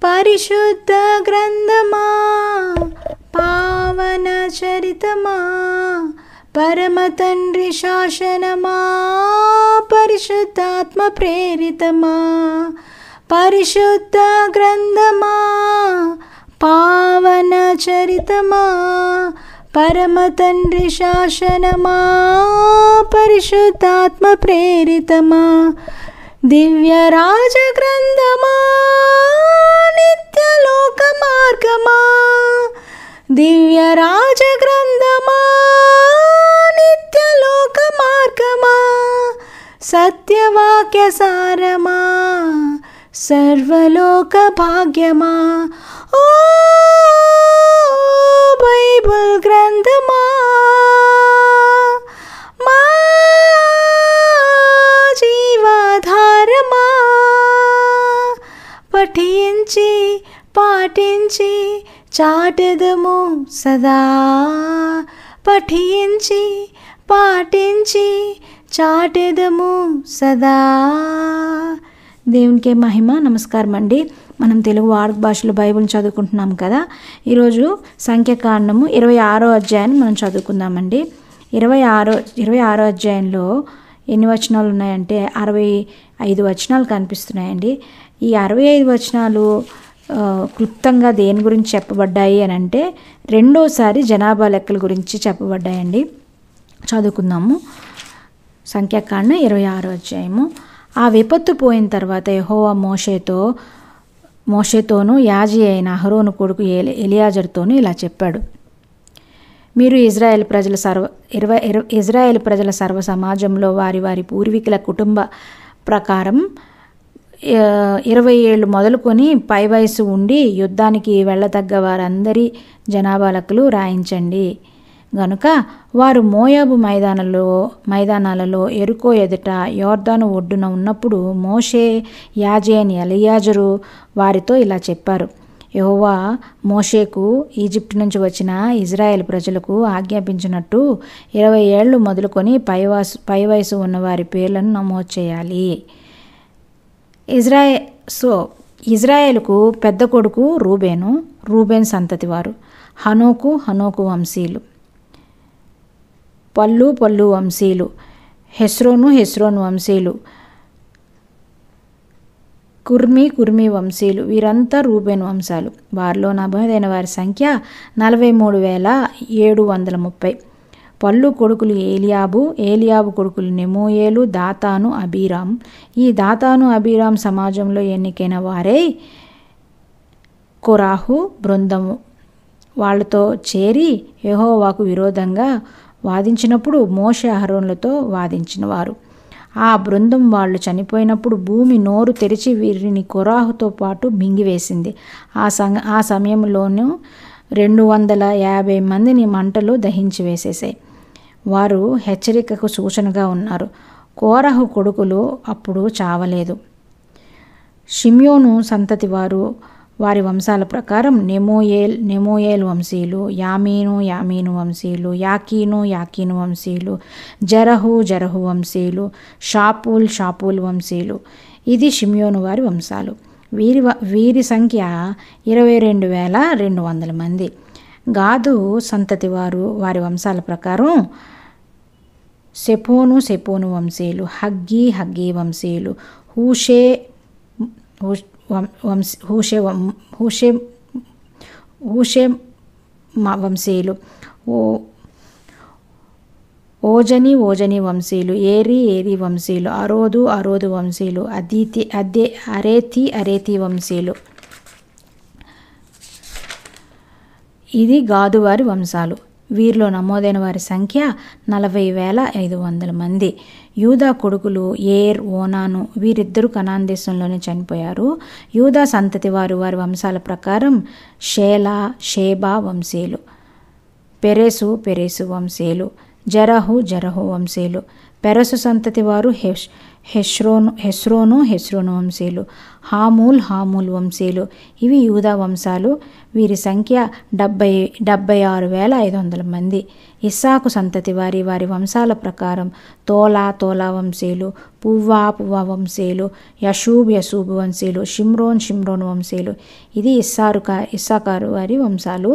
పరిశుద్ధ గ్రంథమా, పావన చరితమా, పరమ తండ్రి శాసనమా, పరిశుద్ధాత్మ ప్రేరితమా. పరిశుద్ధ గ్రంథమా, పావన చరితమా, పరమ తండ్రి శాసనమా, పరిశుద్ధాత్మ ప్రేరితమా. దివ్య రాజ గ్రంథమా, నిత్యలోక మార్గమా. దివ్య రాజ గ్రంథమా, నిత్యలోక మార్గమా. సత్యవాక్య సారమా, సర్వలోక భాగ్యమా. ఓ బైబిల్ గ్రంథమా, మా జీవాధారమా. పఠించి పాటించి చాటెదము సదా. పఠించి పాటించి చాటెదము సదా. దేవునికే మహిమ. నమస్కారం అండి. మనం తెలుగు వాడుక భాషలో బైబిల్ చదువుకుంటున్నాం కదా. ఈరోజు సంఖ్యాకాండము 26వ అధ్యాయాన్ని మనం చదువుకుందామండి. 26వ అధ్యాయంలో ఎన్ని వచనాలు ఉన్నాయంటే 65 వచనాలు కనిపిస్తున్నాయండి. ఈ 65 వచనాలు క్లుప్తంగా దేని గురించి చెప్పబడ్డాయి అని అంటే రెండోసారి జనాభా లెక్కల గురించి చెప్పబడ్డాయండి. చదువుకుందాము. సంఖ్యాకాండం 26వ అధ్యాయము. ఆ విపత్తు పోయిన తర్వాత యెహోవా మోషేతోనూ యాజీ అయిన అహరోను కొడుకు ఎలియాజరుతోనూ ఇలా చెప్పాడు. మీరు ఇజ్రాయేల్ ప్రజల సర్వ సమాజంలో వారి వారి పూర్వీకుల కుటుంబ ప్రకారం 20 ఏళ్ళు మొదలుకొని పై వయసు ఉండి యుద్ధానికి వెళ్ళదగ్గ వారందరి జనాభా లెక్కలు రాయించండి. గనుక వారు మోయాబు మైదానాలలో ఎరుకో ఎదుట యోర్దాను ఒడ్డున ఉన్నప్పుడు మోషే, యాజీ అయిన ఎలియాజరు వారితో ఇలా చెప్పారు. యెహోవా మోషేకు ఈజిప్టు నుంచి వచ్చిన ఇజ్రాయేల్ ప్రజలకు ఆజ్ఞాపించినట్టు 20 ఏళ్ళు మొదలుకొని పై వయసు ఉన్న వారి పేర్లను నమోదు చేయాలి. ఇజ్రాయేలుకు పెద్ద కొడుకు రూబేన్ సంతతి వారు. హనోకు వంశీయులు. పల్లు వంశీయులు. హెస్రోను వంశీయులు. కుర్మి వంశీయులు. వీరంతా రూబేన్ వంశాలు. వారిలో నమోదైన వారి సంఖ్య 43,730. పల్లు కొడుకులు ఏలియాబు కొడుకులు నెమూయేలు, దాతాను, అబీరాం. ఈ దాతాను అబీరాం సమాజంలో ఎన్నికైన వారే కోరాహు బృందము. వాళ్లతో చేరి యెహోవాకు విరోధంగా వాదించినప్పుడు మోషే అహరోనులతో వాదించిన వారు. ఆ బృందం వాళ్ళు చనిపోయినప్పుడు భూమి నోరు తెరిచి వీరిని కోరాహుతో పాటు మింగివేసింది. ఆ సమయంలోనూ 250 మందిని మంటలు దహించి వేసేసాయి. వారు హెచ్చరికకు సూచనగా ఉన్నారు. కోరహు కొడుకులు అప్పుడు చావలేదు. షిమ్యోను సంతతి వారు. వారి వంశాల ప్రకారం నెమూయేల్ వంశీయులు, యామీను వంశీయులు, యాకీను వంశీయులు, జరహు వంశీయులు, షాపూల్ వంశీయులు. ఇది షిమ్యోను వారి వంశాలు. వీరి సంఖ్య 22,200 మంది. గాదు సంతతి వారు. వారి వంశాల ప్రకారం సెపోను వంశీయులు, హగ్గీ వంశీయులు, హూషే వంశీయులు, ఓజని వంశీయులు, ఏరీ వంశీయులు, అరోదు వంశీయులు, అరేతి వంశీయులు. ఇది గాదువారి వంశాలు. వీరిలో నమోదైన వారి సంఖ్య 40,500 మంది. యూదా కొడుకులు ఓనాను. వీరిద్దరూ కనాన్ దేశంలోనే చనిపోయారు. యూదా సంతతి వారి వంశాల ప్రకారం షేబా వంశీయులు, పెరెసు వంశీయులు, జరహు వంశీయులు. పెరసు సంతతి వారు హెస్రోను వంశీయులు. హామూల్ వంశీయులు. ఇవి యూదా వంశాలు. వీరి సంఖ్య 76,500 మంది. ఇస్సాకు సంతతి వారి వంశాల ప్రకారం తోలా వంశీయులు, పువ్వా వంశీయులు, యషూబ్ వంశీయులు, షిమ్రోన్ వంశీయులు. ఇది ఇస్సాకారు వారి వంశాలు.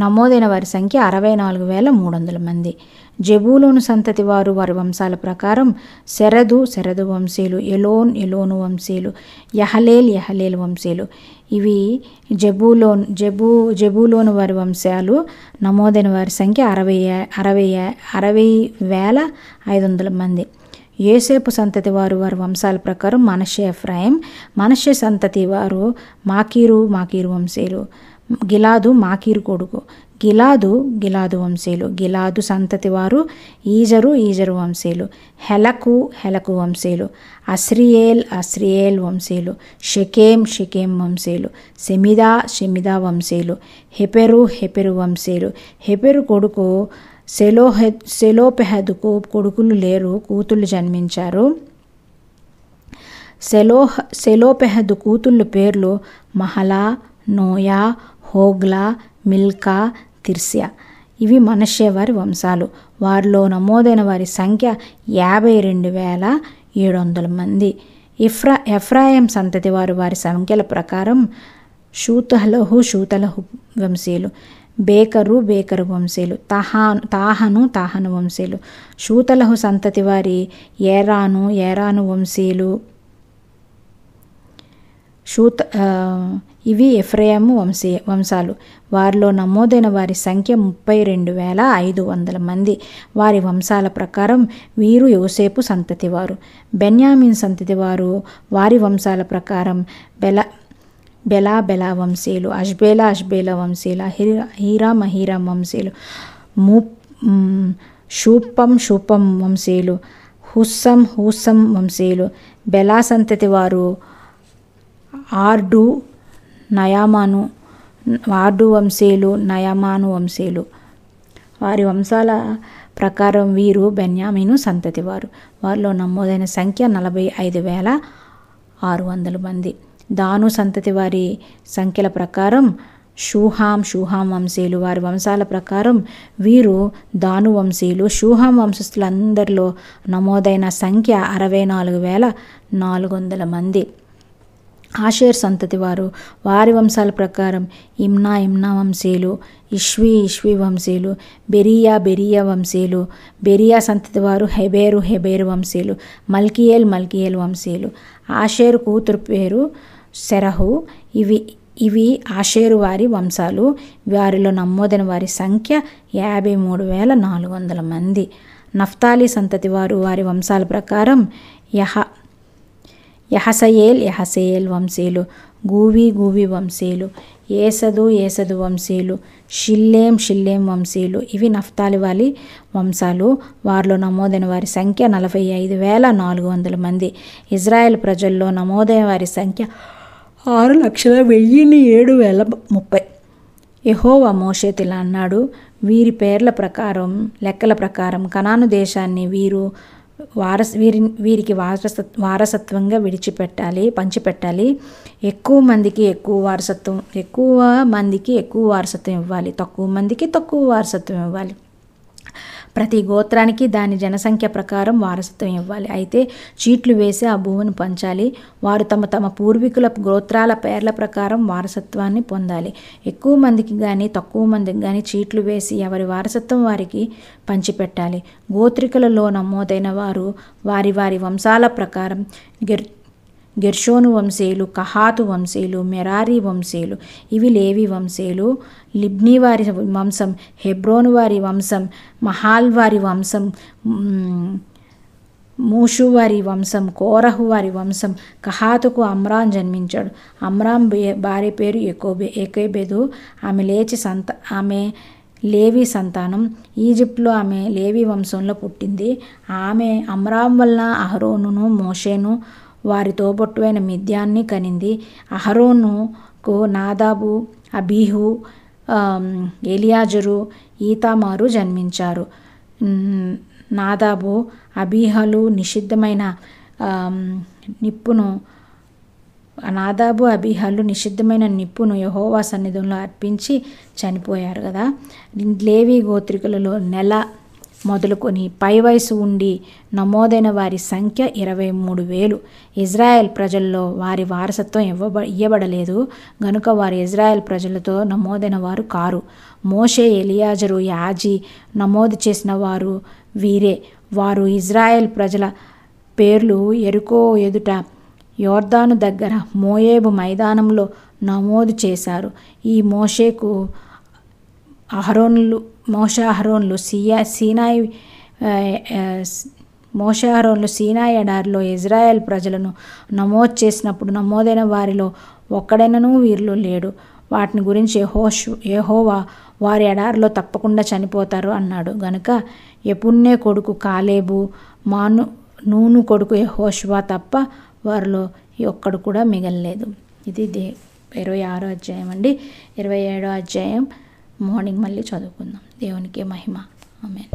నమోదైన వారి సంఖ్య 64,300 మంది. జెబూలూను సంతతి వారి వంశాల ప్రకారం శరదు వంశీయులు, ఎలోను వంశీయులు, యహలేల్ వంశీయులు. ఇవి జెబూలోను వారి వంశాలు. నమోదైన వారి సంఖ్య 60,500 మంది. యోసేపు సంతతి వారి వంశాల ప్రకారం మనష్షే, ఎఫ్రాయిం. మనష్షే సంతతి వారు మాకీరు వంశీయులు. గిలాదు మాకీరు కొడుకు. గిలాదు వంశీయులు. గిలాదు సంతతి వారు ఈజరు వంశీయులు. హెలకు వంశీయులు. అస్రియేల్ వంశీయులు. షెకేం వంశీయులు. షెమిదా వంశీయులు. హెపెరు వంశీయులు. హెపెరు కొడుకు సెలోపెహదుకు కొడుకులు లేరు, కూతుళ్ళు జన్మించారు. సెలోపెహదు కూతుళ్ళ పేర్లు మహలా, నోయా, హోగ్లా, మిల్కా, తిర్స్యా. ఇవి మనష్షే వారి వంశాలు. వారిలో నమోదైన వారి సంఖ్య 52,700 మంది. ఎఫ్రాయిం సంతతి వారి సంఖ్యల ప్రకారం షూతలహు వంశీయులు. బేకరు వంశీయులు. తాహను వంశీయులు. షూతలహు సంతతి వారి ఏరాను వంశీయులు. ఇవి ఎఫ్రాయిము వంశాలు. వారిలో నమోదైన వారి సంఖ్య 32,500 మంది. వారి వంశాల ప్రకారం వీరు యోసేపు సంతతి వారు. బెన్యామిన్ సంతతి వారి వంశాల ప్రకారం బెలా వంశీయులు, అష్బేలా వంశీయులు, హీరాం వంశీయులు, షూపం వంశీయులు, హూసం వంశీయులు. బెలా సంతతి వారు ఆర్డు వంశీయులు, నయమాను వంశీయులు. వారి వంశాల ప్రకారం వీరు బెన్యామీను సంతతి వారు. వారిలో నమోదైన సంఖ్య 45,600 మంది. దాను సంతతి వారి సంఖ్యల ప్రకారం షూహాం వంశీయులు. వారి వంశాల ప్రకారం వీరు దాను వంశీయులు. షూహాం వంశస్థులందరిలో నమోదైన సంఖ్య 64,400 మంది. ఆషేర్ సంతతి వారి వంశాల ప్రకారం ఇమ్నా వంశీయులు, ఇష్వి వంశీయులు, బెరియా వంశీయులు. బెరియా సంతతి వారు హెబేరు వంశీయులు, మల్కియేల్ వంశీయులు. ఆషేరు కూతురు పేరు సెరహు. ఇవి ఆషేరు వారి వంశాలు. వారిలో నమోదైన వారి సంఖ్య 53,400 మంది. నఫ్తాలి సంతతి వారి వంశాల ప్రకారం యహసయేల్ వంశీయులు, గూవి వంశీయులు, ఏసదు వంశీయులు, షిల్లేం వంశీయులు. ఇవి నఫ్తాలి వారి వంశాలు. వారిలో నమోదైన వారి సంఖ్య 45,400 మంది. ఇజ్రాయెల్ ప్రజల్లో నమోదైన వారి సంఖ్య 6,107,030. యెహోవా మోషేతో ఇలా అన్నాడు, వీరి లెక్కల ప్రకారం కనాను దేశాన్ని వీరికి వారసత్వంగా పంచిపెట్టాలి. ఎక్కువ మందికి ఎక్కువ వారసత్వం ఇవ్వాలి, తక్కువ మందికి తక్కువ వారసత్వం ఇవ్వాలి. ప్రతి గోత్రానికి దాని జనసంఖ్య ప్రకారం వారసత్వం ఇవ్వాలి. అయితే చీట్లు వేసి ఆ భూమిని పంచాలి. వారు తమ పూర్వీకుల గోత్రాల పేర్ల ప్రకారం వారసత్వాన్ని పొందాలి. ఎక్కువ మందికి కానీ తక్కువ మందికి కానీ చీట్లు వేసి ఎవరి వారసత్వం వారికి పంచిపెట్టాలి. గోత్రికులలో నమోదైన వారు వారి వంశాల ప్రకారం గెర్షోను వంశీయులు, కహాతు వంశీయులు, మెరారీ వంశీయులు. ఇవి లేవి వంశీయులు. లిబ్నీ వారి వంశం, హెబ్రోను వారి వంశం, మహాల్ వారి వంశం, మూషు వారి వంశం, కోరహు వారి వంశం. కహాతుకు అమ్రాం జన్మించాడు. అమ్రాం భార్య పేరు ఏకోబెదు. ఆమె లేవి సంతానం. ఈజిప్ట్లో ఆమె లేవి వంశంలో పుట్టింది. అమ్రాం వలన అహరోనును, మోషేను వారి తోబొట్టువైన మిద్యాన్ని కనింది. అహరోనుకు నాదాబు, అబీహు, ఎలియాజరు, ఈతామారు జన్మించారు. నాదాబు అబీహలు నిషిద్ధమైన నిప్పును యెహోవా సన్నిధిలో అర్పించి చనిపోయారు కదా. లేవి గోత్రికులలో నెల మొదలుకొని పై వయసు ఉండి నమోదైన వారి సంఖ్య 23,000. ఇజ్రాయెల్ ప్రజల్లో వారి వారసత్వం ఇవ్వబడలేదు గనుక వారు ఇజ్రాయెల్ ప్రజలతో నమోదైన వారు కారు. మోషే, ఎలియాజరు, యాజీ నమోదు చేసిన వారు వీరే. వారు ఇజ్రాయెల్ ప్రజల పేర్లు యెరికో ఎదుట యోర్దాను దగ్గర మోయేబు మైదానంలో నమోదు చేశారు. ఈ మోషే అహరోన్లు సీనాయి ఎడారిలో ఇజ్రాయెల్ ప్రజలను నమోదు చేసినప్పుడు నమోదైన వారిలో ఒక్కడైనను వీరిలో లేడు. వాటిని గురించి యెహోవా వారి ఎడారిలో తప్పకుండా చనిపోతారు అన్నాడు గనుక యెఫున్నె కొడుకు కాలేబు, నూను కొడుకు యెహోషువ తప్ప వారిలో ఒక్కడు కూడా మిగలలేదు. ఇది 26వ అధ్యాయం అండి. 27వ అధ్యాయం మార్నింగ్ మళ్ళీ చదువుకుందాం. దేవునికి మహిమ. ఆమేన్.